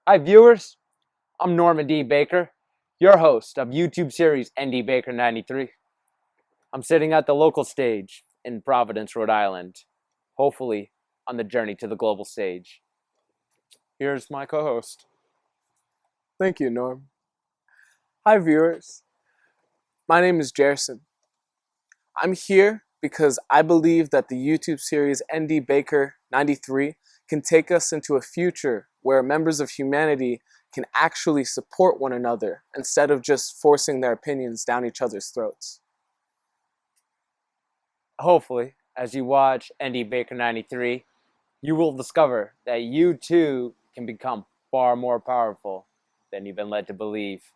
Hi viewers, I'm Norman D. Baker, your host of YouTube series NDBaker93. I'm sitting at the local stage in Providence, Rhode Island, hopefully on the journey to the global stage. Here's my co-host. Thank you, Norm. Hi viewers, my name is Jerson. I'm here because I believe that the YouTube series NDBaker93 can take us into a future where members of humanity can actually support one another instead of just forcing their opinions down each other's throats. Hopefully, as you watch NDBaker93, you will discover that you too can become far more powerful than you've been led to believe.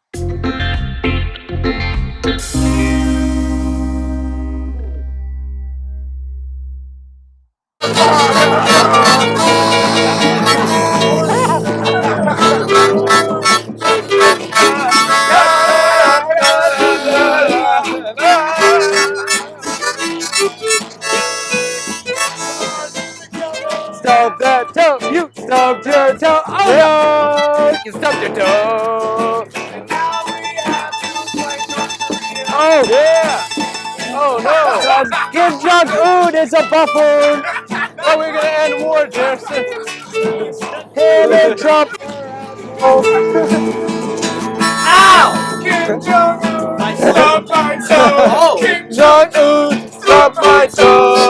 Stub that toe, you stubbed your toe. Oh no, you stubbed your toe. Oh yeah. Oh no. Kim Jong-un is a buffoon. How are we gonna end war, Jerson? Him and Trump. Ow! Kim Jong-un, I stubbed my toe. Oh. Kim Jong-un, stubbed my toe.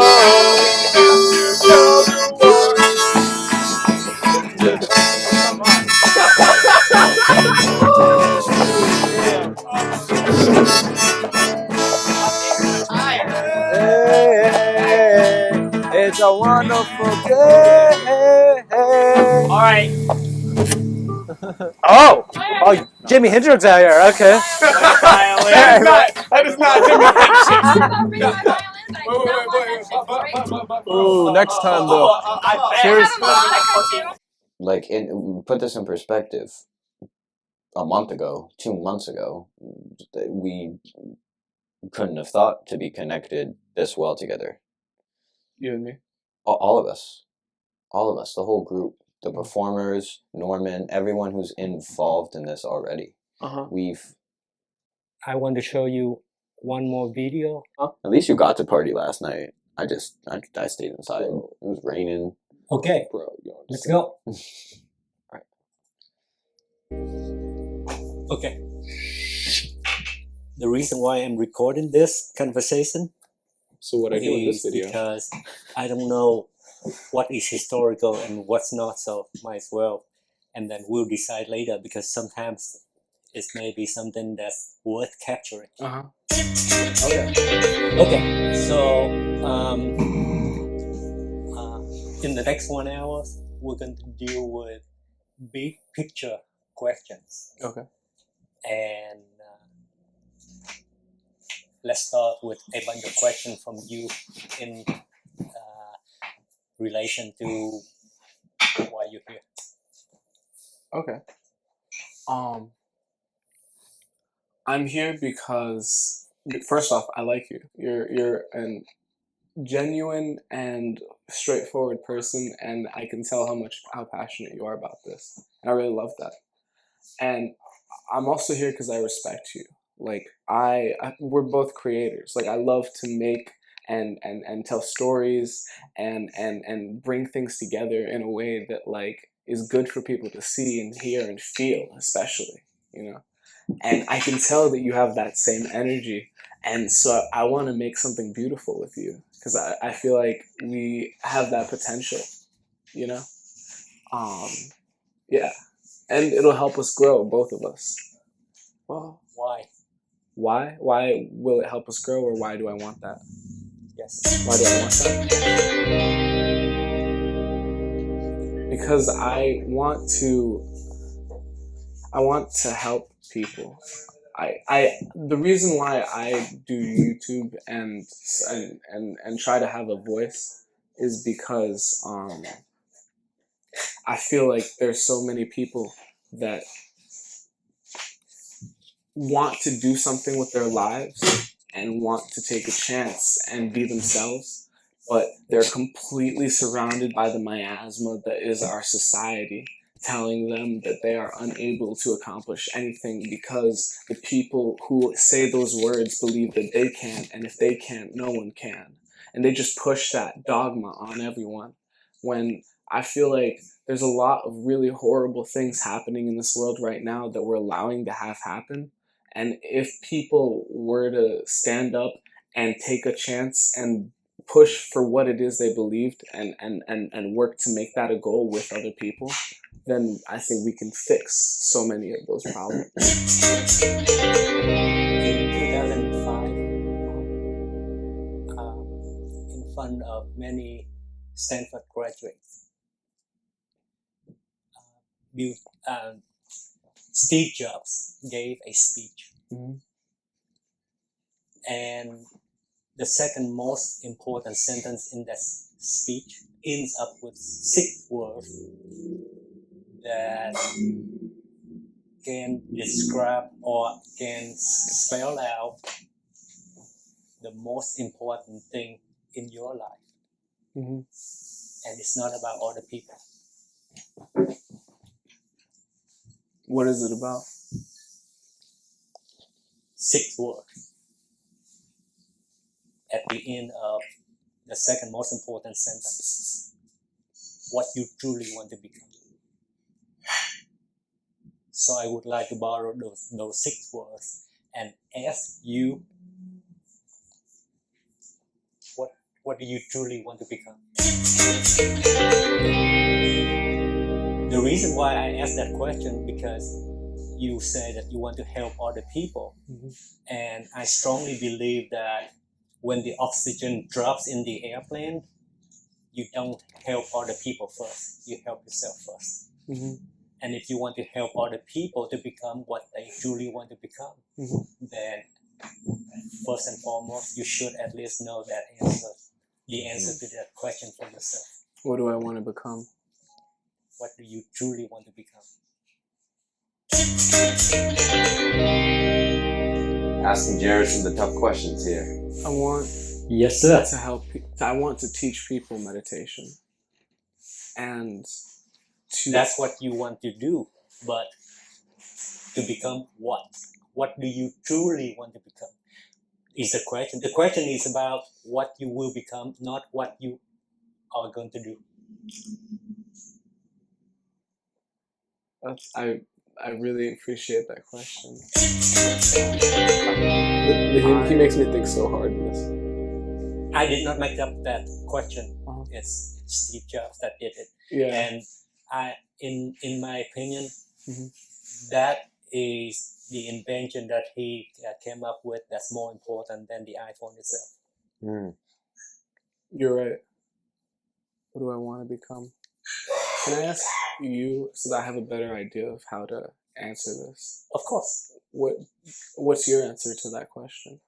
It's a wonderful day. All right. Oh, Jimi Hendrix out here. Okay. That is not Ooh, next time though. Cheers. Like, put this in perspective. A month ago, 2 months ago, we couldn't have thought to be connected this well together. You and me. All of us, the whole group, the performers, Norman, everyone who's involved in this already. I want to show you one more video. At least you got to party last night. I stayed inside. It was raining. Okay, Bro, let's go. Okay. The reason why I'm recording this conversation So what I do in this is video? because I don't know what is historical and what's not, so might as well. And then we'll decide later, because sometimes it's maybe something that's worth capturing. Okay, so in the next 1 hour, we're going to deal with big picture questions. Okay. And let's start with a bunch of questions from you in relation to why you're here. Okay. I'm here because, first off, I like you. You're a genuine and straightforward person, and I can tell how passionate you are about this, and I really love that. And I'm also here because I respect you. Like we're both creators. Like I love to make and tell stories and bring things together in a way that like is good for people to see and hear and feel, especially, you know. And I can tell that you have that same energy, and so I want to make something beautiful with you because I feel like we have that potential, you know. Yeah, and it'll help us grow, both of us. Well, Why? why? Why will it help us grow, or why do I want that? Yes. Why do I want that? Because I want to help people. The reason why I do YouTube and try to have a voice is because I feel like there's so many people that want to do something with their lives and want to take a chance and be themselves, but they're completely surrounded by the miasma that is our society, telling them that they are unable to accomplish anything because the people who say those words believe that they can, and if they can't, no one can. And they just push that dogma on everyone. When I feel like there's a lot of really horrible things happening in this world right now that we're allowing to have happen. And if people were to stand up and take a chance and push for what it is they believed and work to make that a goal with other people, then I think we can fix so many of those problems. In 2005, in front of many Stanford graduates, Steve Jobs gave a speech. Mhm. And the second most important sentence in that speech ends up with 6 words that can describe or can spell out the most important thing in your life. Mhm. And it's not about other people. What is it about? 6 words at the end of the second most important sentence. What you truly want to become. So I would like to borrow those 6 words and ask you, what do you truly want to become? The reason why I asked that question because you say that you want to help other people. Mhm. And I strongly believe that when the oxygen drops in the airplane, you don't help other people first. You help yourself first. Mhm. And if you want to help other people to become what they truly want to become, Mhm. then first and foremost, you should at least know that answer, the answer to that question for yourself. What do I want to become? What do you truly want to become? Asking Jerison the tough questions here. I want Yes, sir. to help. I want to teach people meditation, and to That's what you want to do, but to become what? What do you truly want to become? Is the question. The question is about what you will become, not what you are going to do. I really appreciate that question. He makes me think so hard in this. I did not make up that question. Uh-huh. It's Steve Jobs that did it. Yeah. And in my opinion, Mhm. that is the invention that he came up with that's more important than the iPhone itself. You're right. What do I want to become? Can I ask you, so that I have a better idea of how to answer this? Of course. What's your answer to that question?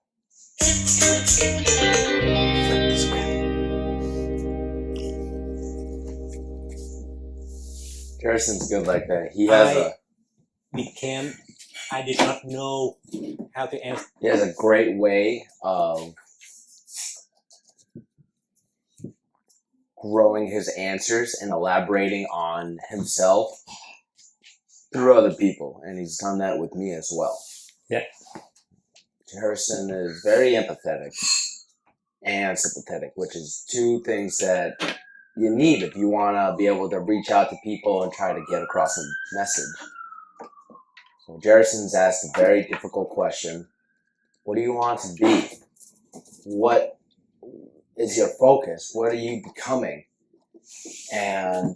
Jerison's good like that. He has I did not know how to answer. he has a great way of growing his answers and elaborating on himself through other people, and he's done that with me as well. Yeah. Jerison is very empathetic and sympathetic, which is 2 things that you need if you want to be able to reach out to people and try to get across a message. So Jerison's asked a very difficult question. What do you want to be? What is your focus? What are you becoming? And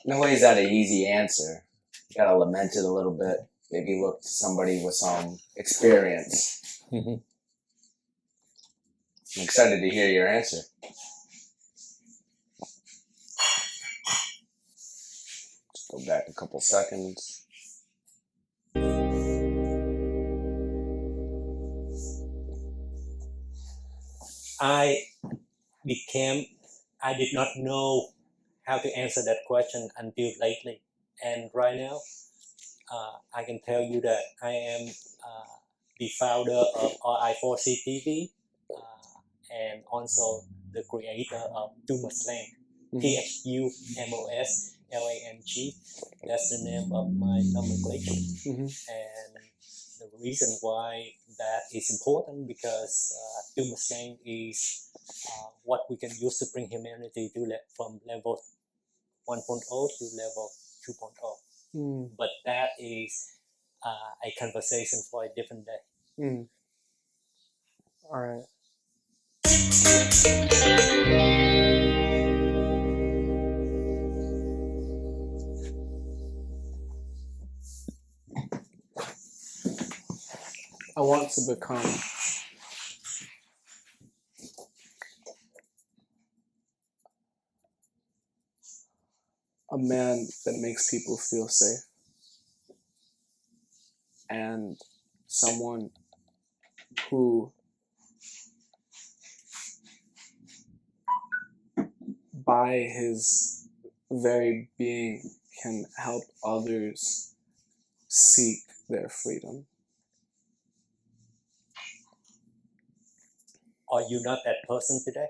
no way is that an easy answer. You gotta lament it a little bit. Maybe look to somebody with some experience. Mhm. I'm excited to hear your answer. Just go back a couple seconds. I did not know how to answer that question until lately. And right now, I can tell you that I am the founder of RI4C TV and also the creator of Too Much Slang, THUMOS, Lang. That's the name of my nomenclature. Mm-hmm. And the reason why that is important because too much lang is what we can use to bring humanity to from level 1.0 to level 2.0. Mm. But that is a conversation for a different day. Mm. All right. I want to become a man that makes people feel safe and someone who by his very being can help others seek their freedom. Are you not that person today?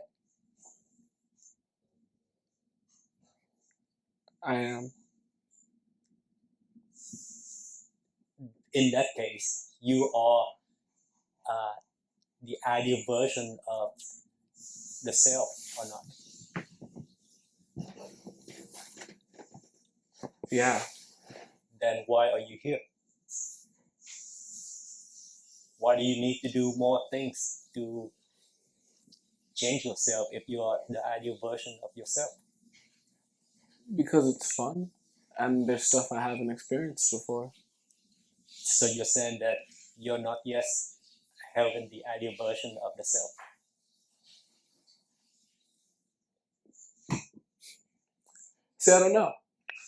I am. In that case, you are the ideal version of the self or not? Yeah. Then why are you here? Why do you need to do more things to change yourself if you are the ideal version of yourself? Because it's fun and there's stuff I haven't experienced before. So you're saying that you're not yet having the ideal version of the self. See, I don't know.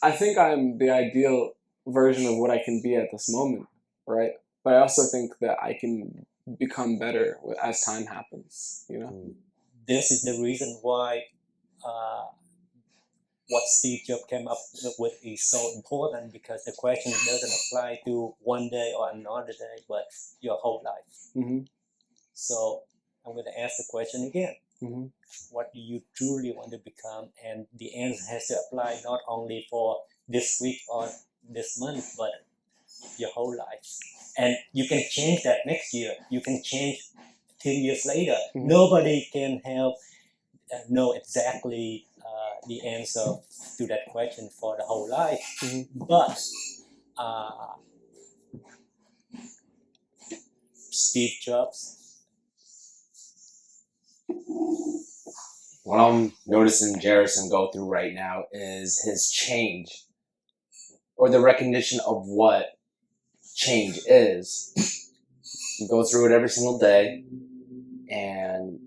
I think I'm the ideal version of what I can be at this moment, right? But I also think that I can become better as time happens, you know? This is the reason why what Steve Jobs came up with is so important, because the question doesn't apply to one day or another day, but your whole life. Mm-hmm. So I'm going to ask the question again. Mm-hmm. What do you truly want to become? And the answer has to apply not only for this week or this month, but your whole life. And you can change that next year. You can change 10 years later. Mm-hmm. Nobody can know exactly the answer to that question for the whole life. Mm-hmm. But Steve Jobs, What I'm noticing Jerison go through right now is his change, or the recognition of what change is. He goes through it every single day, and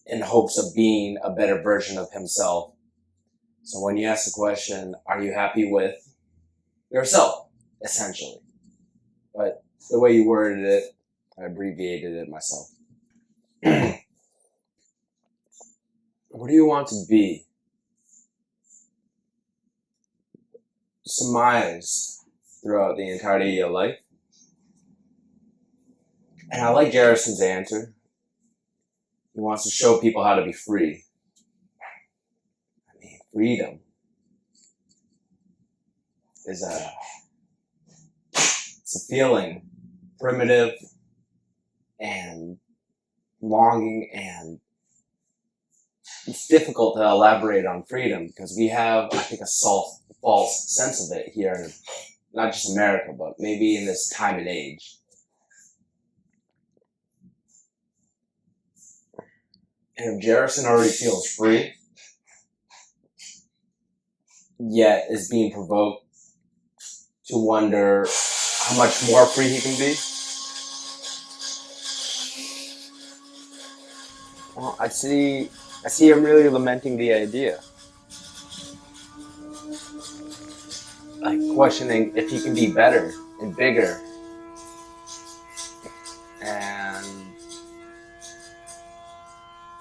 in hopes of being a better version of himself. So when you ask the question, are you happy with yourself, essentially? But the way you worded it, I abbreviated it myself. What do you want to be? Surmised throughout the entirety of your life. And I like Jerrison's answer. He wants to show people how to be free. I mean, freedom is it's a feeling, primitive and longing, and it's difficult to elaborate on freedom because we have, I think, a false sense of it here, not just America, but maybe in this time and age. And if Jerrison already feels free, yet is being provoked to wonder how much more free he can be, well, I see him really lamenting the idea. Like questioning if he can be better and bigger.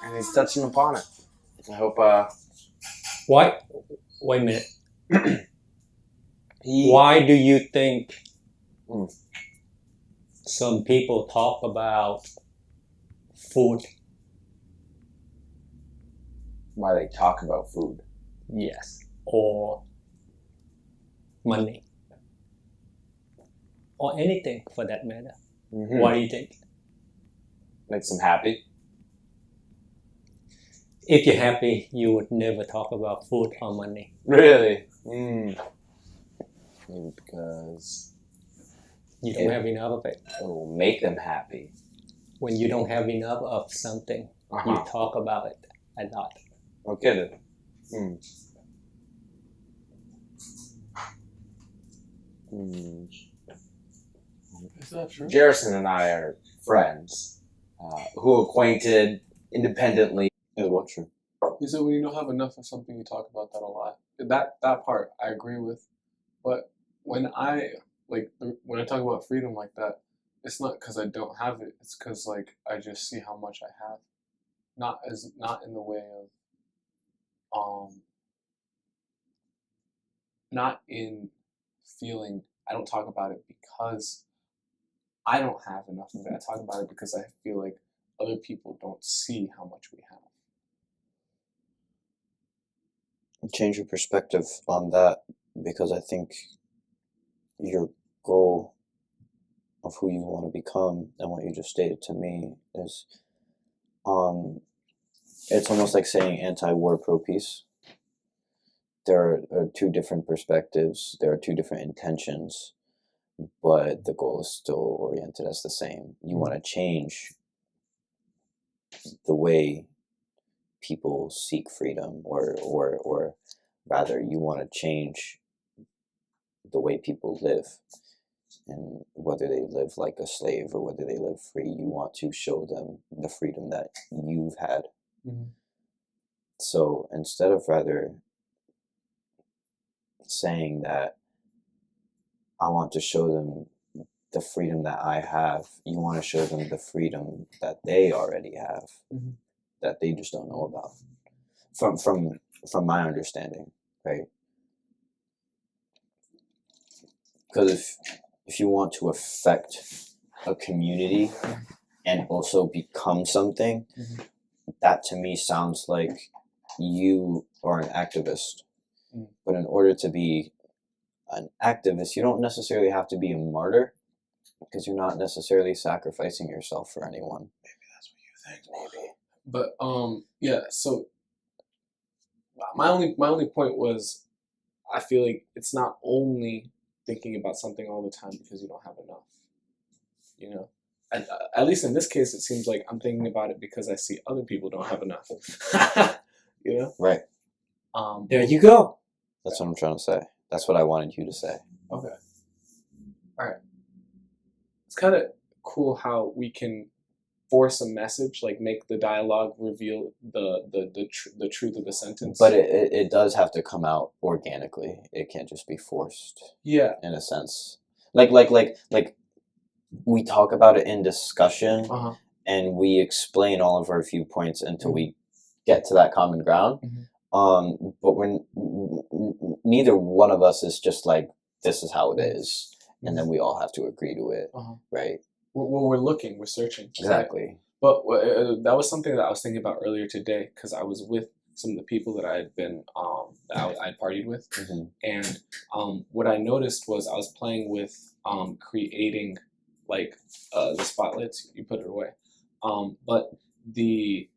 And he's touching upon it. I hope why? Wait a minute. Why do you think some people talk about food? Why they talk about food? Yes. or money, or anything for that matter. Mhm. What do you think? Makes them happy. If you're happy, you would never talk about food or money. Really? Because You don't have enough of it. It will make them happy. When you don't have enough of something, you talk about it a lot. No kidding. Is that true? Jerison and I are friends who acquainted independently. is what true. You said when you don't have enough of something, you talk about that a lot. That part I agree with, but when I talk about freedom like that, it's not because I don't have it. It's because like I just see how much I have, not in the way of not in feeling. I don't talk about it because I don't have enough of it. I talk about it because I feel like other people don't see how much we have. Change your perspective on that, because I think your goal of who you want to become and what you just stated to me is it's almost like saying anti-war, pro-peace. There are two different perspectives, there are two different intentions, but the goal is still oriented as the same. You want to change the way people seek freedom, or rather you want to change the way people live, and whether they live like a slave or whether they live free, you want to show them the freedom that you've had. So instead of rather saying that I want to show them the freedom that I have, you want to show them the freedom that they already have, that they just don't know about. From my understanding, right? Because if you want to affect a community and also become something, that to me sounds like you are an activist. But in order to be an activist, you don't necessarily have to be a martyr, because you're not necessarily sacrificing yourself for anyone. Maybe that's what you think. Maybe. But yeah. So my only point was, I feel like it's not only thinking about something all the time because you don't have enough. You know, at least in this case, it seems like I'm thinking about it because I see other people don't have enough. You know. Right. There you go. That's what I'm trying to say. That's what I wanted you to say. Okay. All right. It's kind of cool how we can force a message, like make the dialogue reveal the truth of the sentence. But it does have to come out organically. It can't just be forced. Yeah. In a sense, like we talk about it in discussion, and we explain all of our viewpoints until we get to that common ground. But when neither one of us is just like, this is how it is, and then we all have to agree to it, right? Well, we're looking, we're searching. Exactly. Right? But that was something that I was thinking about earlier today, because I was with some of the people that I had been I'd partied with, and what I noticed was I was playing with creating like the spotlights. You put it away, but the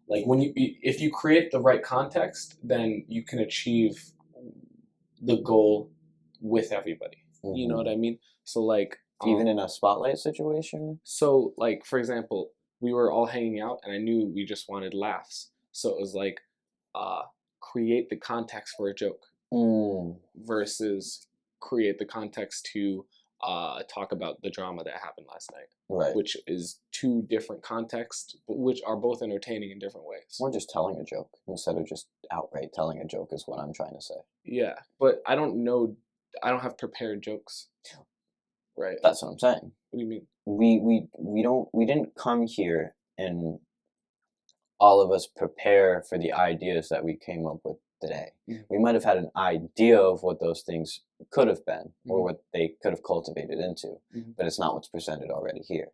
like when if you create the right context, then you can achieve the goal with everybody. You know what I mean? So like even in a spotlight situation. So like, for example, we were all hanging out and I knew we just wanted laughs. So it was like create the context for a joke versus create the context to talk about the drama that happened last night. Right. Which is two different contexts, which are both entertaining in different ways. Or just telling a joke instead of just outright telling a joke is what I'm trying to say. Yeah, but I don't have prepared jokes. Right. That's what I'm saying. What do you mean? We didn't come here and all of us prepare for the ideas that we came up with today. We might have had an idea of what those things could have been or what they could have cultivated into, but it's not what's presented already here.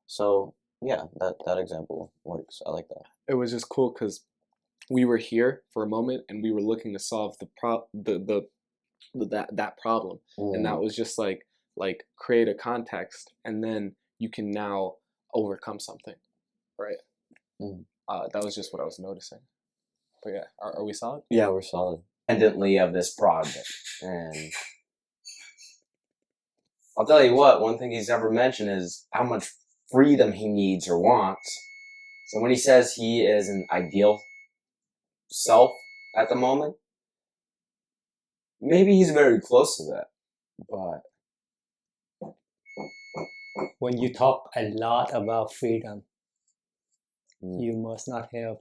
So yeah, that example works. I like that. It was just cool because we were here for a moment and we were looking to solve that problem, and that was just like create a context, and then you can now overcome something, right? That was just what I was noticing. But yeah, are we solid? Yeah, we're solid. Independently of this project, and I'll tell you what, one thing he's never mentioned is how much freedom he needs or wants. So when he says he is an ideal self at the moment, maybe he's very close to that, but When you talk a lot about freedom, you must not have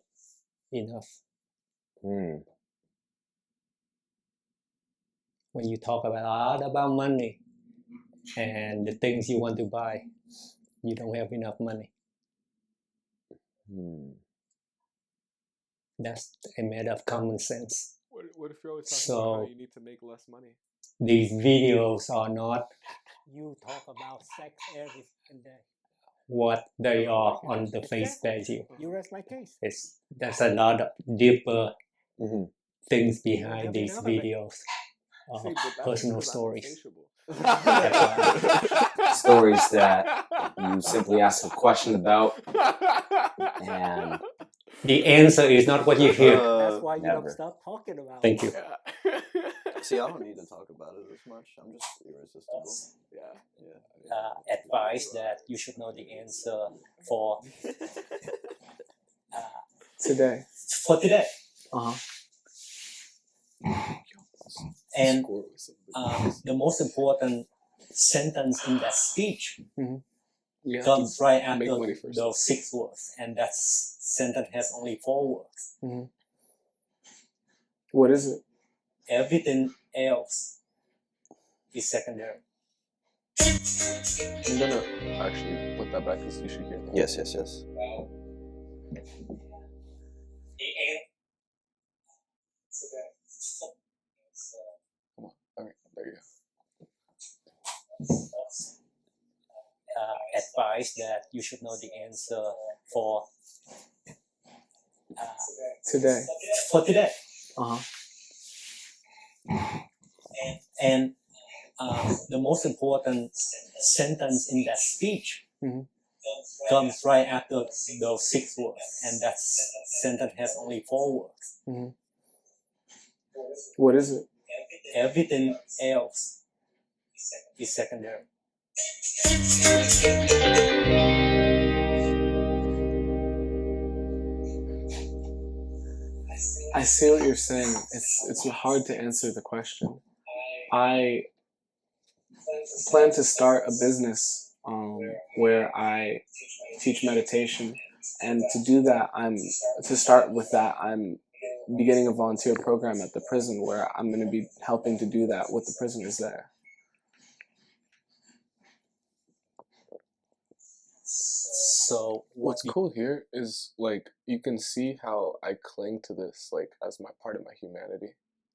enough. When you talk a lot about money and the things you want to buy, you don't have enough money. That's a matter of common sense. What if you're always talking about how you need to make less money? These videos are not you talk about sex every day. What they are on the face value. You rest my case. There's a lot of deeper things behind these videos. Personal stories. Stories that you simply ask a question about, and the answer is not what you hear. That's why you never. don't stop talking about it. Thank you. See, I don't need to talk about it as much. I'm just irresistible. Advice that you should know the answer for Today. today. And the most important sentence in that speech comes right after those 6 words, and that sentence has only 4 words. What is it? Everything else is secondary. I'm gonna actually put that back because you should hear that. Yes. The end. Come on. All right, there you go. Advice that you should know the answer for Today. today. And the most important sentence in that speech comes right after those 6 words, and that sentence has only 4 words. What is it? Everything else is secondary. I see what you're saying. It's hard to answer the question. I plan to start a business where I teach meditation, and to do that, I'm beginning a volunteer program at the prison where I'm going to be helping to do that with the prisoners there. So what's cool here is like you can see how I cling to this like as my part of my humanity.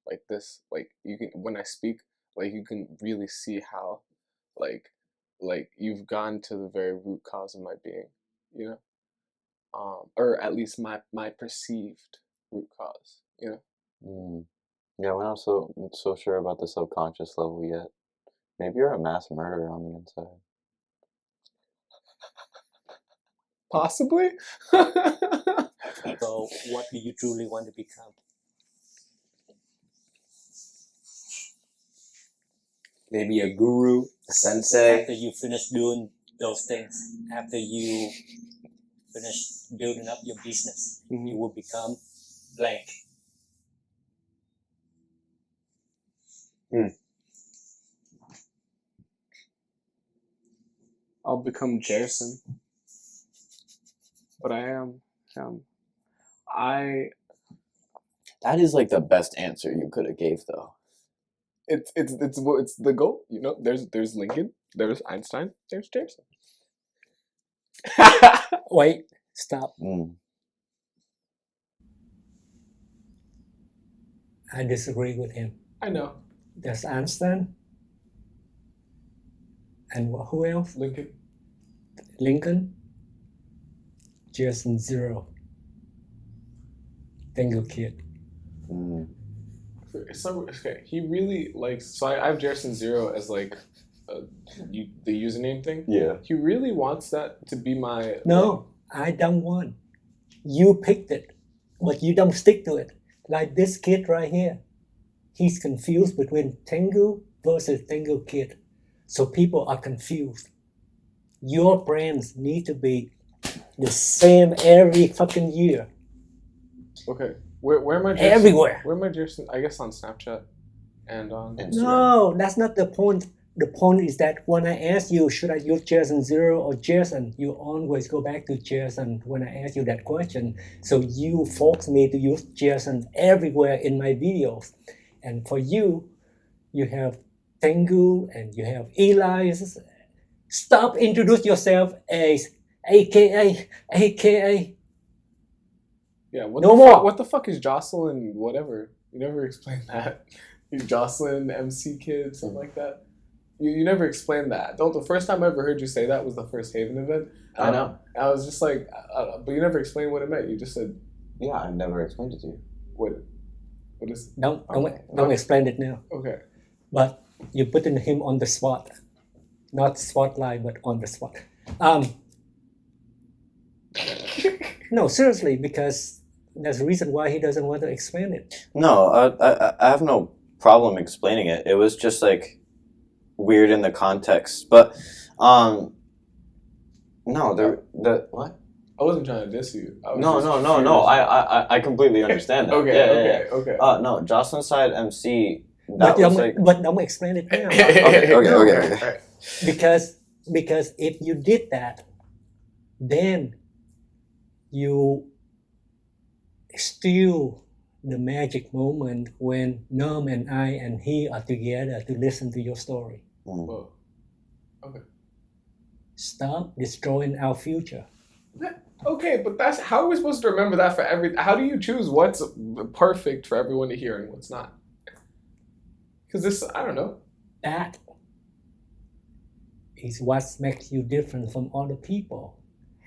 Like this, like you can, when I speak, like you can really see how like you've gone to the very root cause of my being, you know? Or at least my perceived root cause, you know? Yeah, we're not so sure about the subconscious level yet. Maybe you're a mass murderer on the inside. Possibly. So, what do you truly want to become? Maybe a guru, a sensei. After you finish doing those things, after you finish building up your business, you will become blank. I'll become Jerson. But I am. That is like the best answer you could have gave, though. It's the goal, you know. There's Lincoln, there's Einstein, there's Jerson. Wait, stop. I disagree with him. I know. There's Einstein. And who else? Lincoln. Jerson, 0. Tengu Kid. Mm. Okay, he really likes. So I have Jerson Zero as like the username thing. Yeah. He really wants that to be my. No, I don't want. You picked it, but you don't stick to it. Like this kid right here. He's confused between Tengu versus Tengu Kid. So people are confused. Your brands need to be the same every fucking year. Okay. Where am I? Jerson? Everywhere. Where am I, Jerson? I guess on Snapchat and on Instagram. No, that's not the point. The point is that when I ask you, should I use Jason Zero or Jason, you always go back to Jason when I ask you that question. So you force me to use Jason everywhere in my videos. And for you, you have Tengu and you have Eli. Stop introduce yourself as AKA. Yeah. What No the more. Fuck, what the fuck is Jocelyn? Whatever. You never explained that. He's Jocelyn, MC Kid, something like that. You never explained that. The first time I ever heard you say that was the first Haven event. I know. I was just like, but you never explained what it meant. You just said, Yeah, I've never explained it to you. what is? Don't Okay. explain it now. Okay. But you're putting him on the spot. Not spotlight, but on the spot. No, seriously, because there's a reason why he doesn't want to explain it. No, I have no problem explaining it. It was just like weird in the context. But no, the what? I wasn't trying to diss you. I was No. just I completely understand that. Okay. Okay. No, Jocelyn side MC. But don't explain it now. Okay. because if you did that, then you steal the magic moment when Norm and I and he are together to listen to your story. Whoa. Okay. Stop destroying our future. Okay, but that's how are we supposed to remember that for every? How do you choose what's perfect for everyone to hear and what's not? Because this, I don't know. That is what makes you different from other people.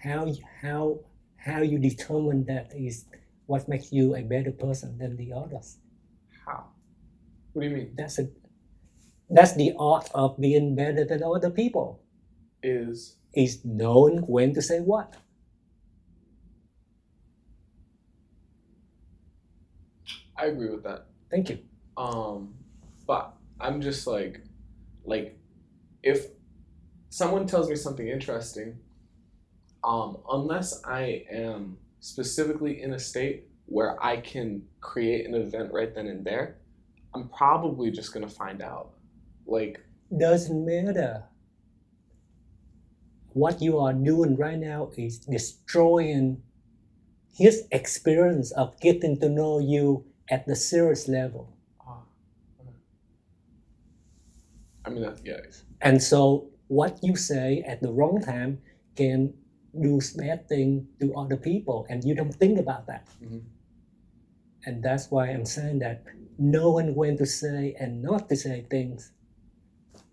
How you determine that is what makes you a better person than the others. How? What do you mean? That's the art of being better than other people. Is Knowing when to say what. I agree with that. Thank you. But I'm just like if someone tells me something interesting, unless I am specifically in a state where I can create an event right then and there, I'm probably just gonna find out. Like, Doesn't matter. What you are doing right now is destroying his experience of getting to know you at the serious level. I mean, yeah. And so what you say at the wrong time can do bad thing to other people, and you don't think about that. Mhm. And that's why I'm saying that knowing when to say and not to say things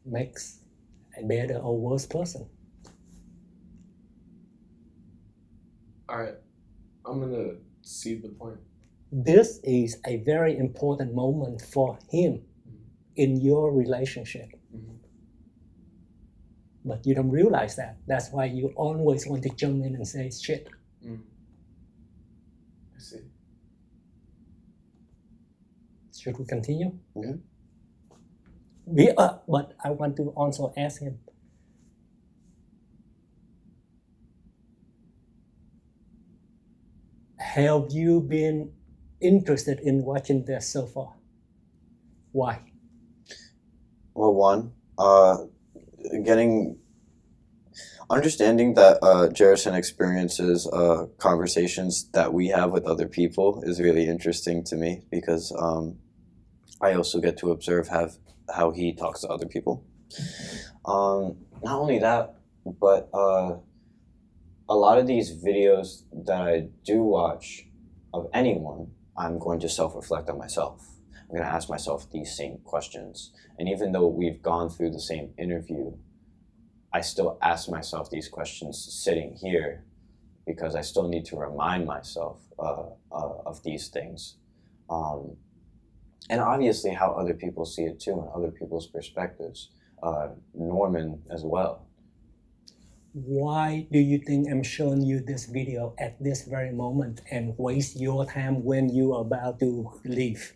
makes a better or worse person. All right, I'm gonna cede the point. This is a very important moment for him in your relationship. Mhm. But you don't realize that. That's why you always want to jump in and say shit. I see. Should we continue? Mhm. But I want to also ask him, have you been interested in watching this so far? Why? Well, one, understanding that Jerison experiences conversations that we have with other people is really interesting to me because I also get to observe how he talks to other people. Not only that, but a lot of these videos that I do watch of anyone, I'm going to self-reflect on myself. I'm going to ask myself these same questions. And even though we've gone through the same interview, I still ask myself these questions sitting here because I still need to remind myself of these things. And obviously how other people see it too, and other people's perspectives. Norman as well. Why do you think I'm showing you this video at this very moment and waste your time when you are about to leave?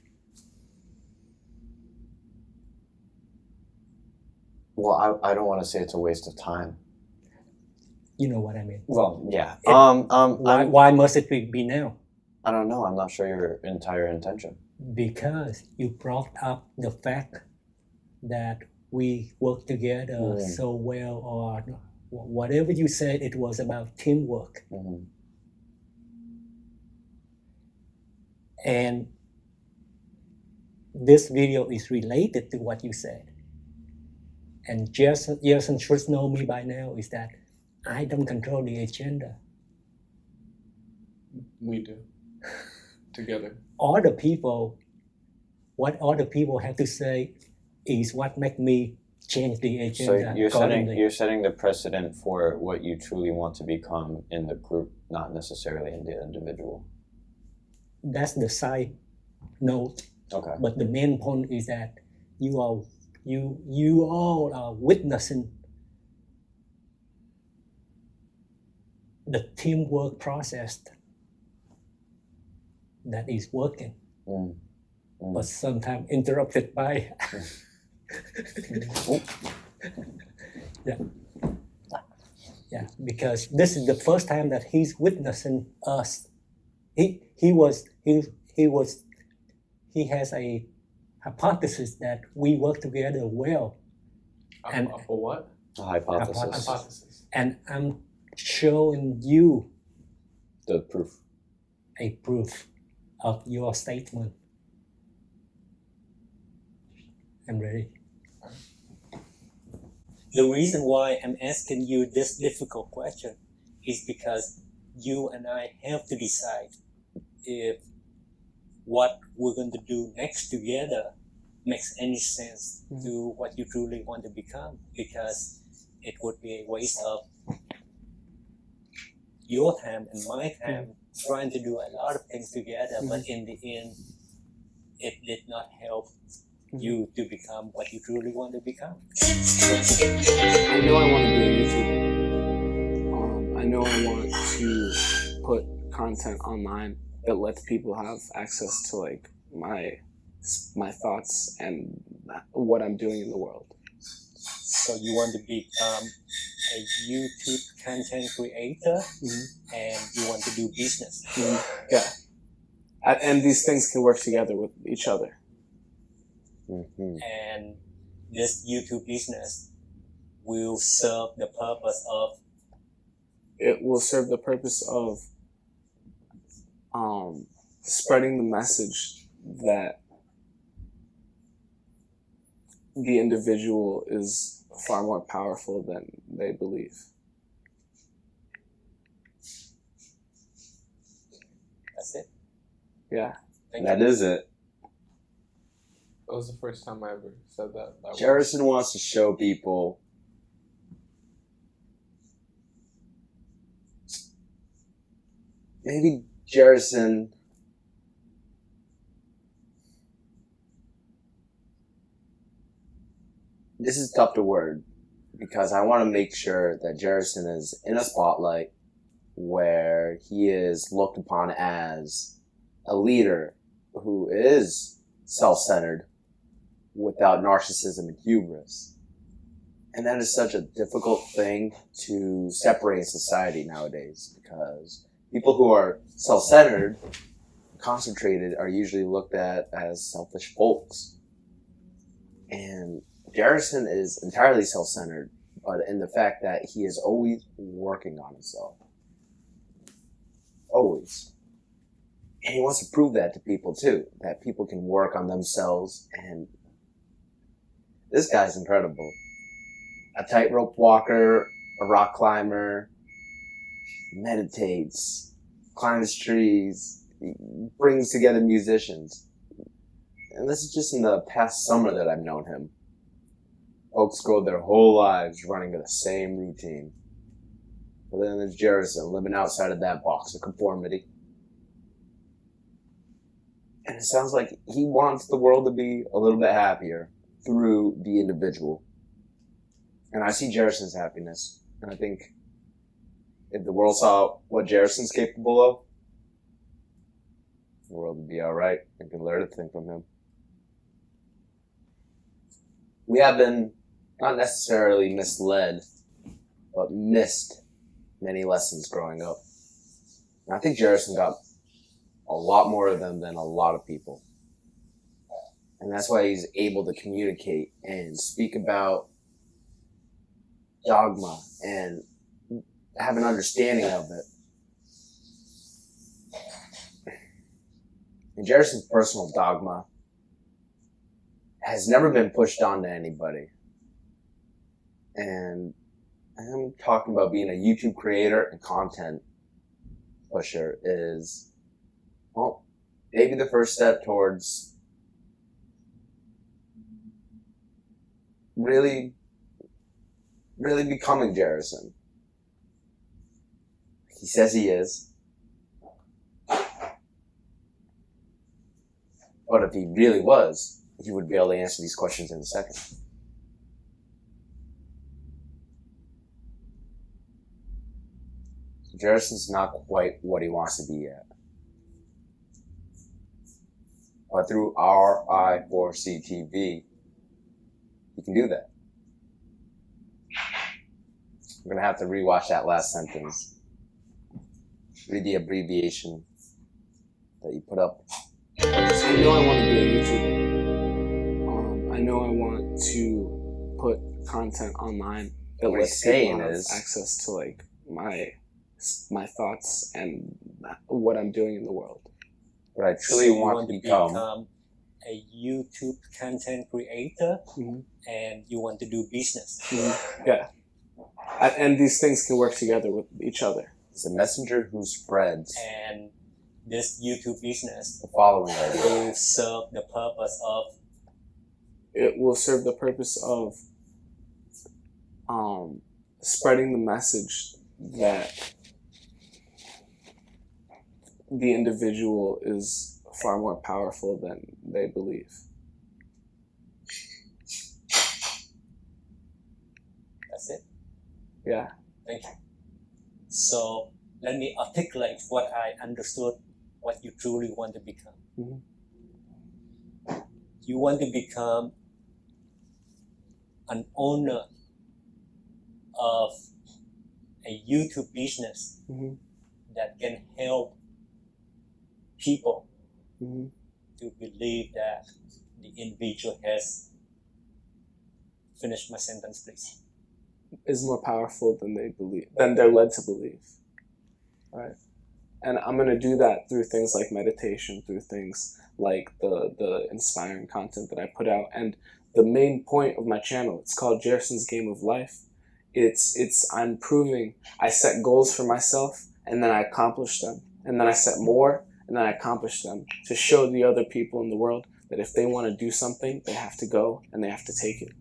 Well, I don't want to say it's a waste of time. You know what I mean. Well, yeah. Why must it be now? I don't know. I'm not sure your entire intention. Because you brought up the fact that we work together so well, or whatever you said, it was about teamwork. Mm-hmm. And this video is related to what you said. And Jason should know me by now is that I don't control the agenda. We do. Together. What other people have to say is what make me change the agenda. So you're setting the precedent for what you truly want to become in the group, not necessarily in the individual. That's the side note. Okay. But the main point is that you all are witnessing the teamwork process that is working, but sometimes interrupted by because this is the first time that he's witnessing us. He has a hypothesis that we work together well. A what? A hypothesis. And I'm showing you The proof. a proof of your statement. I'm ready. The reason why I'm asking you this difficult question is because you and I have to decide if what we're going to do next together makes any sense to what you truly want to become, because it would be a waste of your time and my time trying to do a lot of things together, but in the end, it did not help you to become what you truly want to become. I know I want to be a YouTuber. I know I want to put content online that lets people have access to like my thoughts and what I'm doing in the world. So you want to become a YouTube content creator, and you want to do business. Yeah. And these things can work together with each other. And this YouTube business will serve the purpose of... It will serve the purpose of spreading the message that the individual is far more powerful than they believe. That's it. Yeah. That is it. That was the first time I ever said that. Jerison wants to show people maybe Jerison this is tough to word because I want to make sure that Jerison is in a spotlight where he is looked upon as a leader who is self-centered without narcissism and hubris. And that is such a difficult thing to separate in society nowadays, because people who are self-centered, concentrated, are usually looked at as selfish folks. And Jerison is entirely self-centered, but in the fact that he is always working on himself. Always. And he wants to prove that to people too, that people can work on themselves. And this guy's incredible. A tightrope walker, a rock climber, meditates, climbs trees, brings together musicians. And this is just in the past summer that I've known him. Folks go their whole lives running the same routine. But then there's Jerison living outside of that box of conformity. And it sounds like he wants the world to be a little bit happier through the individual. And I see Jerison's happiness. And I think if the world saw what Jerison's capable of, the world would be alright and could learn a thing from him. We have been not necessarily misled, but missed many lessons growing up. And I think Jerison got a lot more of them than a lot of people. And that's why he's able to communicate and speak about dogma and have an understanding of it. And Jerison's personal dogma has never been pushed onto anybody. And I'm talking about being a YouTube creator and content pusher is, well, maybe the first step towards really becoming Jerison. He says he is. But if he really was, he would be able to answer these questions in a second. So Jerison's not quite what he wants to be yet. But through RI4C TV, he can do that. I'm going to have to rewatch that last sentence. Read the abbreviation that you put up. I know I want to be a YouTuber. I know I want to put content online that What he's lets saying people have is- access to like my thoughts and what I'm doing in the world. What I So truly you want to become. a YouTube content creator, Mhm. and you want to do business. Yeah. And these things can work together with each other. Is a messenger who spreads And this YouTube business the following idea. will serve the purpose of It will serve the purpose of spreading the message that the individual is far more powerful than they believe. that's it. Yeah. Thank you. So let me articulate what I understood, what you truly want to become. Mhm. You want to become an owner of a YouTube business Mhm. that can help people Mhm. to believe that the individual has finished my sentence, please. Is more powerful than they believe, than they're led to believe. Right. And I'm gonna do that through things like meditation, through things like the inspiring content that I put out. And the main point of my channel, it's called Jerison's Game of Life. I'm proving I set goals for myself and then I accomplish them. And then I set more and then I accomplish them to show the other people in the world that if they want to do something, they have to go and they have to take it.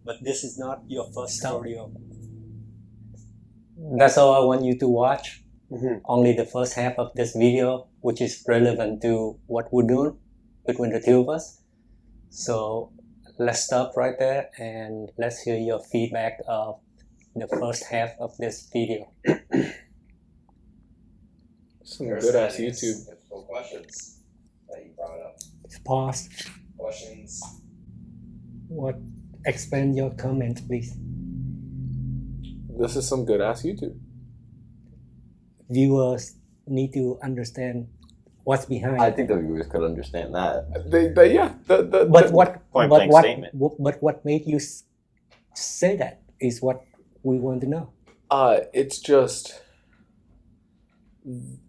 But this is not your first Stop. video. That's all I want you to watch. Mhm. Only the first half of this video, which is relevant to what we're doing between the two of us. So let's stop right there and let's hear your feedback of the first half of this video. Some good ass YouTube. Questions that you brought up. Pause. Questions. What? Expand your comment, please. This is some good ass YouTube. Viewers need to understand what's behind. I think the viewers could understand that. They yeah. But what? Point but blank what? statement. But what made you say that is what we want to know. It's just,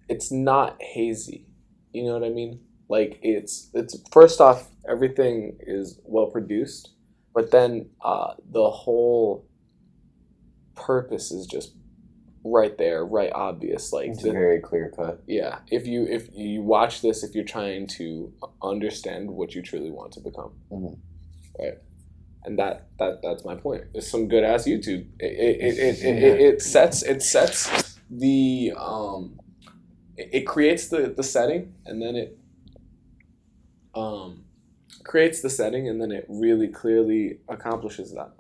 it's not hazy. You know what I mean? Like it's first off, everything is well produced, but then the whole purpose is just right there, right obvious. Like It's very clear cut. yeah, if you watch this, if you're trying to understand what you truly want to become, Mhm. right? And that's my point. It's some good ass YouTube. It sets the it creates the setting, and then it creates the setting, and then it really clearly accomplishes that.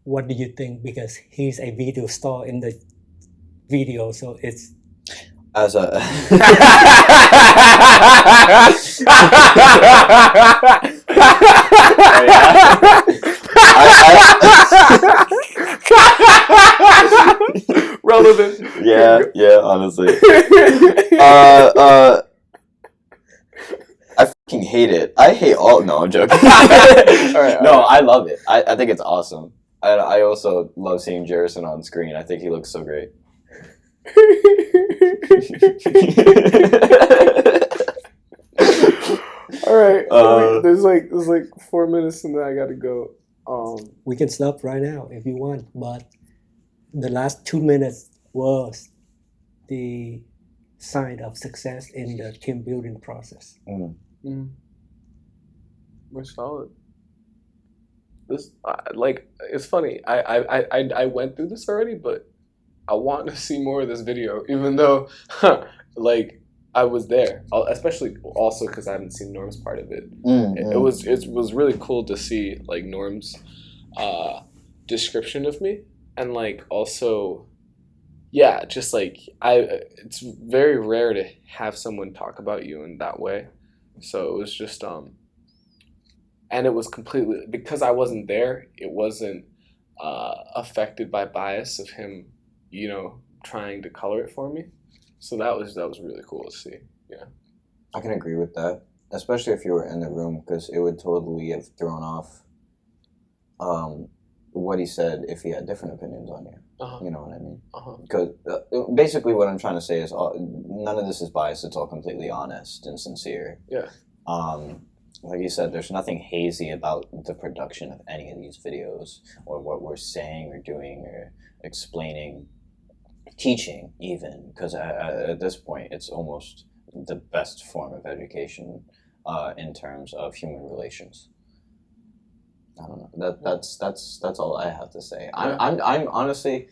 What do you think? Because he's a video star in the video, so it's As a Relevant. yeah, honestly. I fucking hate it. I hate all. No, I'm joking. No, I love it. I think it's awesome. I also love seeing Jerison on screen. I think he looks so great. All right. There's like 4 minutes and then I gotta go. we can stop right now if you want, but the last 2 minutes was the sign of success in the team building process. We're solid. This like it's funny. I went through this already, but I want to see more of this video, even though like I was there, especially also because I haven't seen Norm's part of it. It was really cool to see like Norm's description of me, and like also, yeah, just like it's very rare to have someone talk about you in that way. So it was just and it was completely because I wasn't there. It wasn't affected by bias of him, you know, trying to color it for me. So that was really cool to see. Yeah, I can agree with that, especially if you were in the room, because it would totally have thrown off what he said if he had different opinions on you. You know what I mean? Because basically what I'm trying to say is none of this is biased. It's all completely honest and sincere. Yeah. Like you said, there's nothing hazy about the production of any of these videos or what we're saying or doing or explaining, teaching even, because at this point it's almost the best form of education in terms of human relations. I don't know. That's all I have to say. I'm honestly,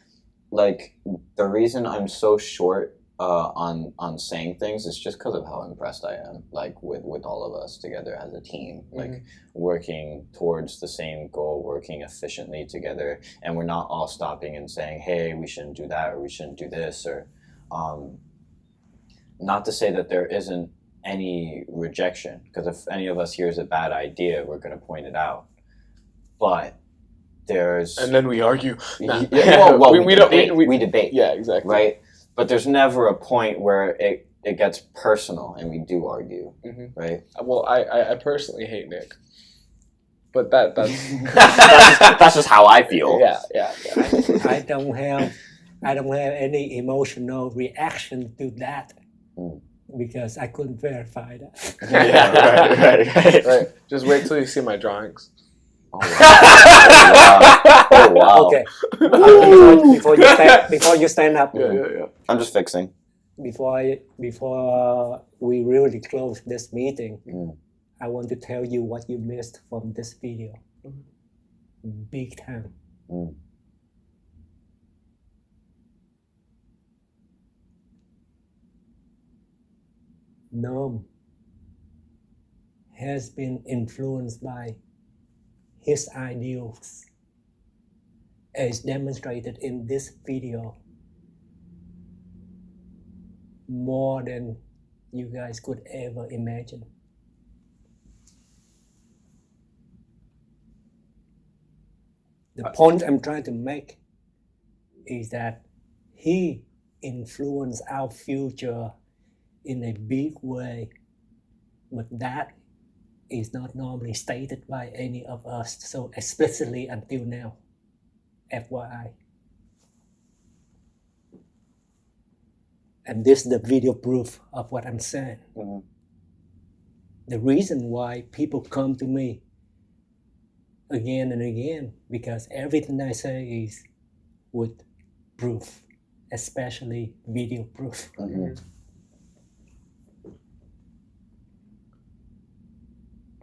like, the reason I'm so short on saying things is just because of how impressed I am, like with all of us together as a team, like working towards the same goal, working efficiently together, and we're not all stopping and saying, hey, we shouldn't do that or we shouldn't do this, or not to say that there isn't any rejection, because if any of us hears a bad idea, we're going to point it out, but there's and then we argue. we debate. We debate. Yeah, exactly. Right. But there's never a point where it gets personal and we do argue, right? Well, I personally hate Nick, but that's that's just how I feel. Yeah. I don't have any emotional reaction to that because I couldn't verify that. Right. Just wait till you see my drawings. Oh wow! Oh wow! Okay. Before you stand up. Yeah. I'm just fixing. Before we really close this meeting, I want to tell you what you missed from this video. Big time. Norm has been influenced by his ideals, as demonstrated in this video, more than you guys could ever imagine. The point I'm trying to make is that he influenced our future in a big way, but that is not normally stated by any of us so explicitly until now. FYI. And this is the video proof of what I'm saying. The reason why people come to me again and again, because everything I say is with proof, especially video proof.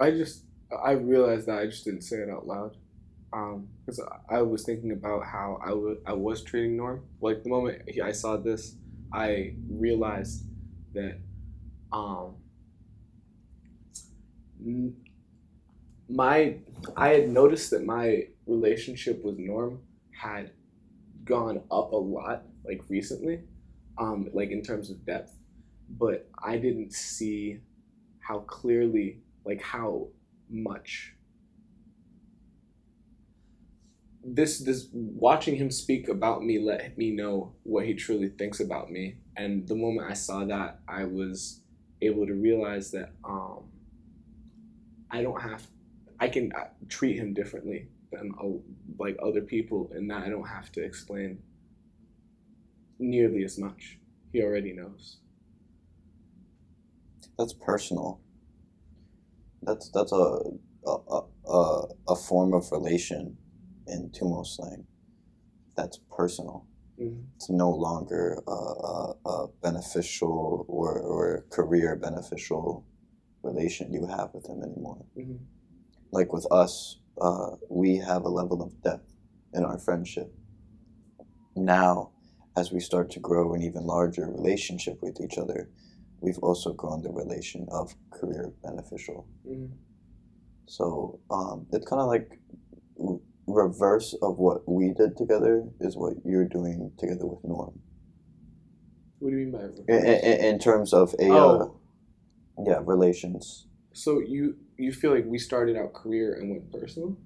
I realized that I just didn't say it out loud. Because I was thinking about how I was treating Norm. Like the moment I saw this, I realized that I had noticed that my relationship with Norm had gone up a lot, like recently, like in terms of depth, but I didn't see how clearly, like how much this watching him speak about me let me know what he truly thinks about me. And the moment I saw that, I was able to realize that I can treat him differently than like other people, and that I don't have to explain nearly as much. He already knows. That's personal. That's a form of relation in Tumo slang. That's personal. Mm-hmm. It's no longer a beneficial or career beneficial relation you have with him anymore. Mm-hmm. Like with us, we have a level of depth in our friendship. Now, as we start to grow an even larger relationship with each other, we've also grown the relation of career beneficial. Mm-hmm. So it's kind of like reverse of what we did together is what you're doing together with Norm. What do you mean by reverse? In terms of relations. So you feel like we started out career and went personal?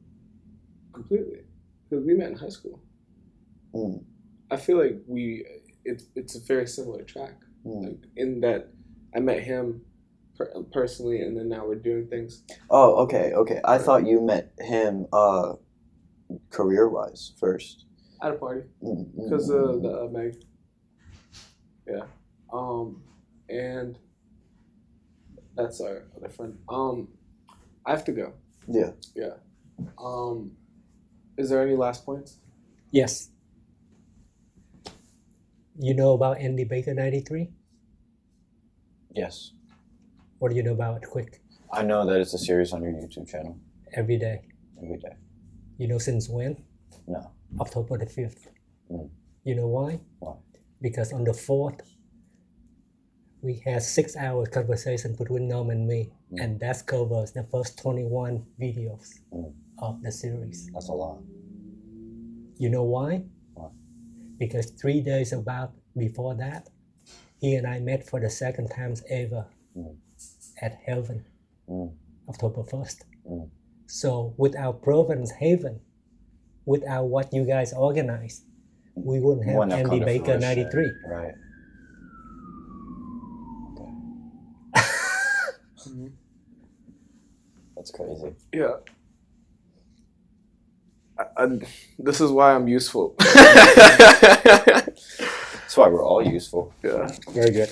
Completely. Because we met in high school. Mm. I feel like it's a very similar track. Like in that I met him personally, and then now we're doing things. Oh, okay. I thought you met him career-wise first. At a party. Because of the Meg. Yeah. And that's our other friend. I have to go. Yeah. Yeah. Is there any last points? Yes. You know about NDBaker93? Yes. What do you know about it? Quick. I know that it's a series on your YouTube channel. Every day. Every day. You know since when? No. October the 5th. Mm. You know why? Why? Because on the 4th, we had 6 hours conversation between Norm and me, and that covers the first 21 videos of the series. That's a lot. You know why? Why? Because 3 days before that, he and I met for the second time ever at Heaven, October 1st. So without Providence Haven, without what you guys organized, we wouldn't have NDBaker93. Right. That's crazy. Yeah. This is why I'm useful. That's why we're all useful. Yeah. Very good.